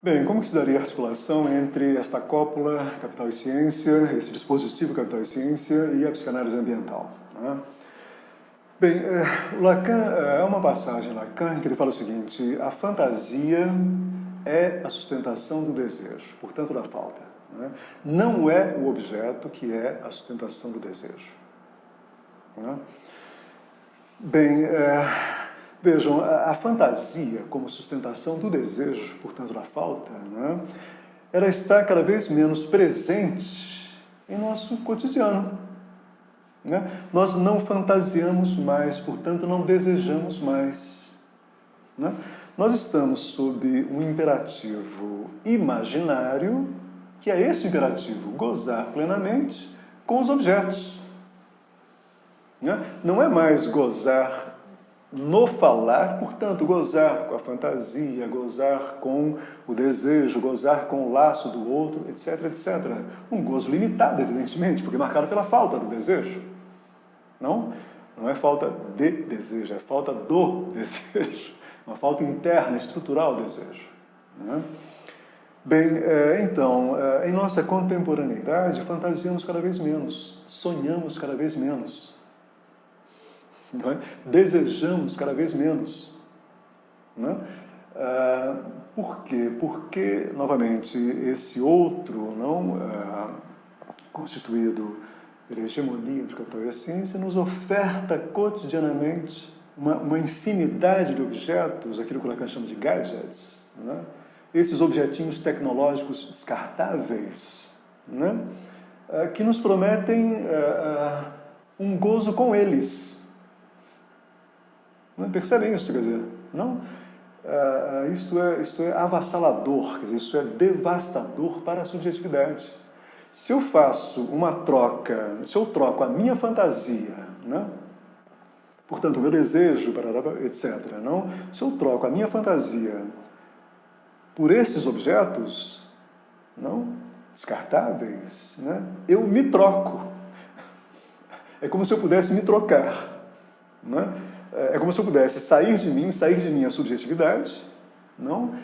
Bem, como que se daria a articulação entre esta cópula Capital e Ciência, esse dispositivo Capital e Ciência e a psicanálise ambiental? Né? Bem, Lacan, é uma passagem em Lacan em que ele fala o seguinte: a fantasia é a sustentação do desejo, portanto da falta. Né? Não é o objeto que é a sustentação do desejo. Né? Bem, vejam, a fantasia como sustentação do desejo, portanto da falta, né? Ela está cada vez menos presente em nosso cotidiano. Né? Nós não fantasiamos mais, portanto não desejamos mais. Né? Nós estamos sob um imperativo imaginário, que é esse imperativo, gozar plenamente com os objetos. Né? Não é mais gozar no falar, portanto, gozar com a fantasia, gozar com o desejo, gozar com o laço do outro, etc, etc. Um gozo limitado, evidentemente, porque é marcado pela falta do desejo. Não é falta de desejo, é falta do desejo. Uma falta interna, estrutural do desejo. Né? Bem, então, em nossa contemporaneidade, fantasiamos cada vez menos, sonhamos cada vez menos. Não é? Desejamos cada vez menos. Não é? Por quê? Porque, novamente, esse outro, constituído pela hegemonia do capital e a ciência, nos oferta cotidianamente uma infinidade de objetos, aquilo que o Lacan chama de gadgets, né? Esses objetinhos tecnológicos descartáveis, né? Que nos prometem um gozo com eles. Não percebem isso, quer dizer? Não? Isto é avassalador, quer dizer, isso é devastador para a subjetividade. Se eu faço uma troca, se eu troco a minha fantasia, né? Portanto, o meu desejo, etc., não? Se eu troco a minha fantasia por esses objetos, não? Descartáveis, né? Eu me troco. É como se eu pudesse me trocar. Né? É como se eu pudesse sair de mim a subjetividade, não?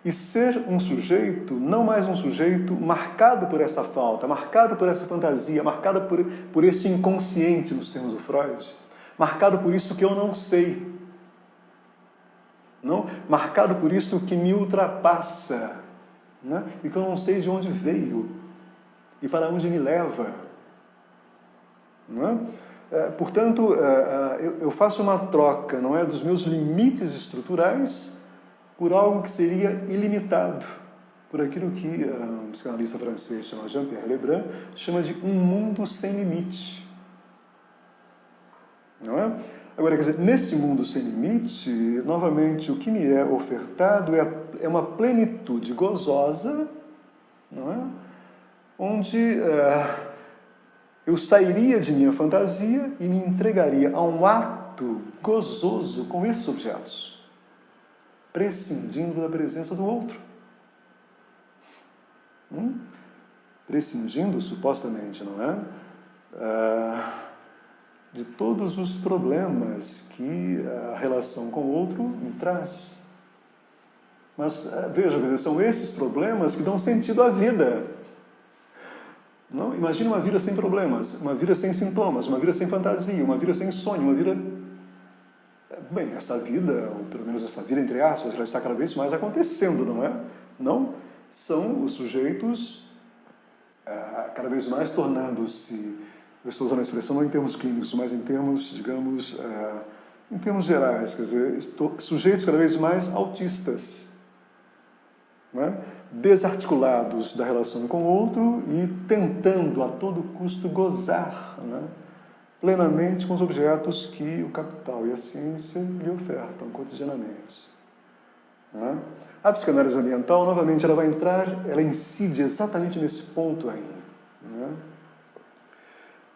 E ser um sujeito, não mais um sujeito marcado por essa falta, marcado por essa fantasia, marcado por esse inconsciente, nos termos do Freud, marcado por isso que eu não sei, não? Marcado por isso que me ultrapassa, né? E que eu não sei de onde veio e para onde me leva. Não é? Portanto, eu faço uma troca, não é, dos meus limites estruturais por algo que seria ilimitado, por aquilo que um psicanalista francês chamado Jean-Pierre Lebrun chama de um mundo sem limite. Não é? Agora, quer dizer, nesse mundo sem limite, novamente, o que me é ofertado é uma plenitude gozosa, não é? Onde eu sairia de minha fantasia e me entregaria a um ato gozoso com esses objetos, prescindindo da presença do outro. Prescindindo, supostamente, não é? De todos os problemas que a relação com o outro me traz. Mas, veja, são esses problemas que dão sentido à vida. Não? Imagine uma vida sem problemas, uma vida sem sintomas, uma vida sem fantasia, uma vida sem sonho, uma vida... Bem, essa vida, ou pelo menos essa vida, entre aspas, ela está cada vez mais acontecendo, não é? Não? São os sujeitos cada vez mais tornando-se, eu estou usando a expressão não em termos clínicos, mas em termos, digamos, em termos gerais, quer dizer, sujeitos cada vez mais autistas, não é? Desarticulados da relação com o outro e tentando a todo custo gozar, né, plenamente com os objetos que o capital e a ciência lhe ofertam cotidianamente. Né? A psicanálise ambiental, novamente, ela vai entrar, ela incide exatamente nesse ponto aí. Né?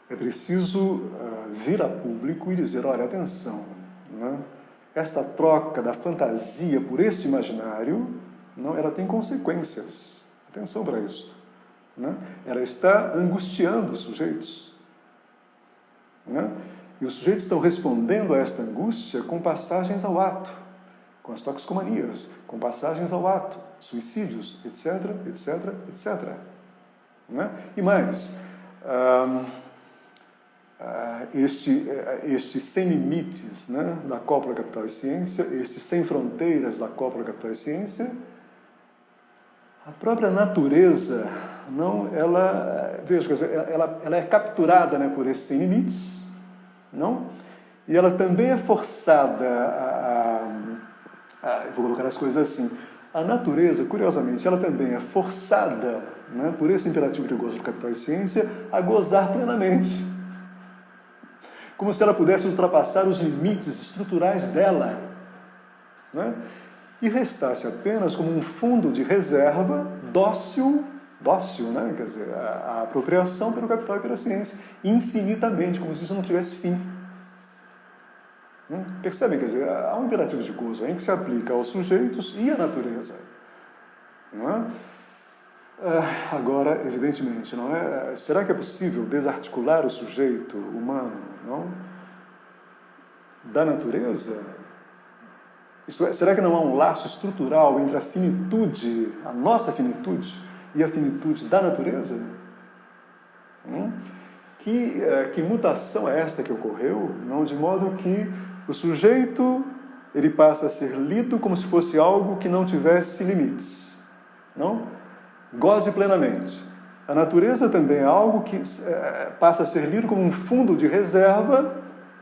É preciso vir a público e dizer, olha, atenção, né? Esta troca da fantasia por esse imaginário, não, ela tem consequências. Atenção para isso. Né? Ela está angustiando os sujeitos. Né? E os sujeitos estão respondendo a esta angústia com passagens ao ato. com as toxicomanias, com passagens ao ato, suicídios, etc, etc, etc. Né? E mais, este sem limites, né, da cópula Capital e Ciência, este sem fronteiras da cópula Capital e Ciência, a própria natureza, não, veja, ela é capturada, né, por esses sem limites, não? E ela também é forçada eu vou colocar as coisas assim, a natureza, curiosamente, ela também é forçada, né, por esse imperativo de gozo do Capital e Ciência, a gozar plenamente. Como se ela pudesse ultrapassar os limites estruturais dela, né? E restasse apenas como um fundo de reserva dócil, né? Quer dizer, a apropriação pelo capital e pela ciência, infinitamente, como se isso não tivesse fim. Percebem? Quer dizer, há um imperativo de gozo em que se aplica aos sujeitos e à natureza. Não é? Agora, evidentemente, não é? Será que é possível desarticular o sujeito humano, não, da natureza? Isto é, será que não há um laço estrutural entre a finitude, a nossa finitude, e a finitude da natureza? Que mutação é esta que ocorreu? Não, de modo que o sujeito ele passa a ser lido como se fosse algo que não tivesse limites, não? Goze plenamente. A natureza também é algo que passa a ser lido como um fundo de reserva,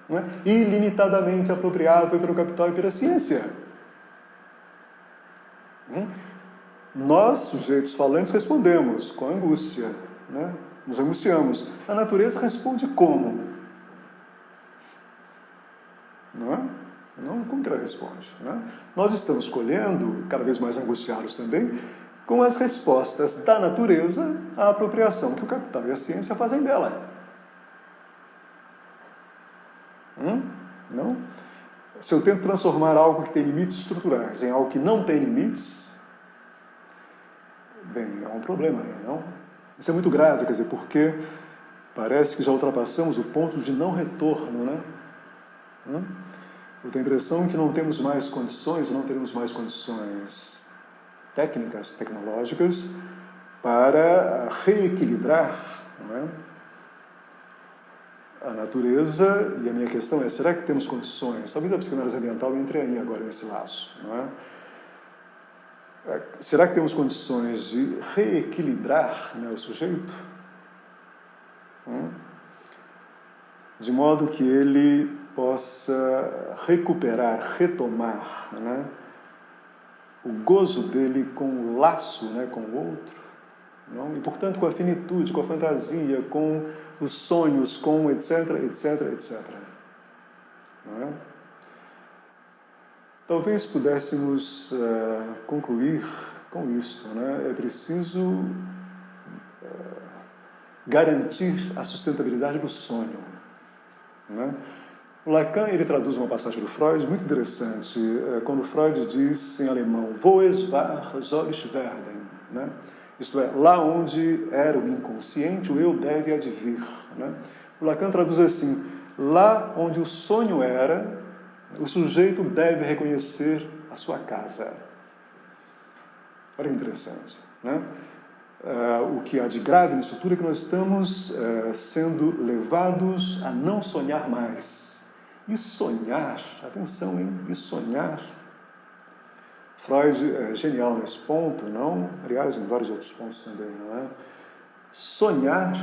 não é? Ilimitadamente apropriável pelo capital e pela ciência. Nós, sujeitos falantes, respondemos com angústia, né? Nos angustiamos. A natureza responde como? Não é? Não, como que ela responde? Né? Nós estamos colhendo, cada vez mais angustiados também, com as respostas da natureza à apropriação que o capital e a ciência fazem dela. Não? Se eu tento transformar algo que tem limites estruturais em algo que não tem limites, bem, há um problema aí, não? Isso é muito grave, quer dizer, porque parece que já ultrapassamos o ponto de não retorno, né? Eu tenho a impressão que não temos mais condições, não teremos mais condições técnicas, tecnológicas, para reequilibrar, não é, a natureza. E a minha questão é, será que temos condições? Talvez a psicanálise ambiental entre aí agora nesse laço, não é? Será que temos condições de reequilibrar, né, o sujeito? De modo que ele possa recuperar, retomar, né, o gozo dele com o laço, né, com o outro, não? E, portanto, com a finitude, com a fantasia, com os sonhos, com etc, etc, etc. Não é? Talvez pudéssemos concluir com isto, né? É preciso garantir a sustentabilidade do sonho, né? O Lacan, ele traduz uma passagem do Freud muito interessante, quando Freud diz em alemão, wo es war, soll ich werden, né? Isto é, lá onde era o inconsciente, o eu deve advir, né? O Lacan traduz assim, lá onde o sonho era, o sujeito deve reconhecer a sua casa. Olha que interessante, né? O que há de grave nisso tudo é que nós estamos sendo levados a não sonhar mais. E sonhar, atenção, hein? E sonhar. Freud é genial nesse ponto, não? Aliás, em vários outros pontos também, não é? Sonhar,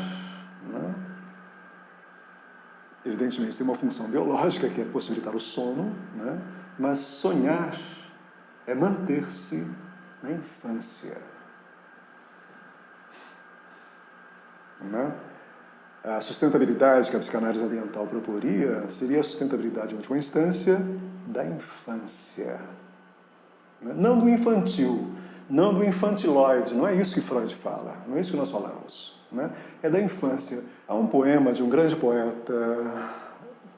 não é? Evidentemente, tem uma função biológica, que é possibilitar o sono, né? Mas sonhar é manter-se na infância. Não é? A sustentabilidade que a psicanálise ambiental proporia seria a sustentabilidade, em última instância, da infância. Não do infantil, não do infantiloide, não é isso que Freud fala, não é isso que nós falamos, né? É da infância. Há um poema de um grande poeta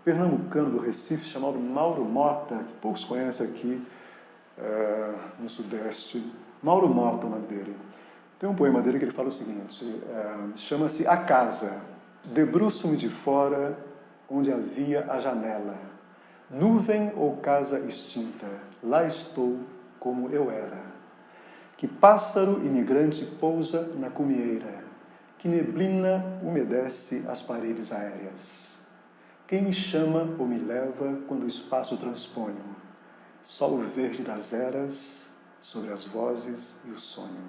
pernambucano do Recife, chamado Mauro Mota, que poucos conhecem aqui no Sudeste. Mauro Mota, o nome dele. Tem um poema dele que ele fala o seguinte, chama-se A Casa. Debruço-me de fora, onde havia a janela. Nuvem ou casa extinta, lá estou como eu era. Que pássaro imigrante pousa na cumieira, que neblina umedece as paredes aéreas. Quem me chama ou me leva quando o espaço transponho? Só o verde das eras sobre as vozes e o sonho.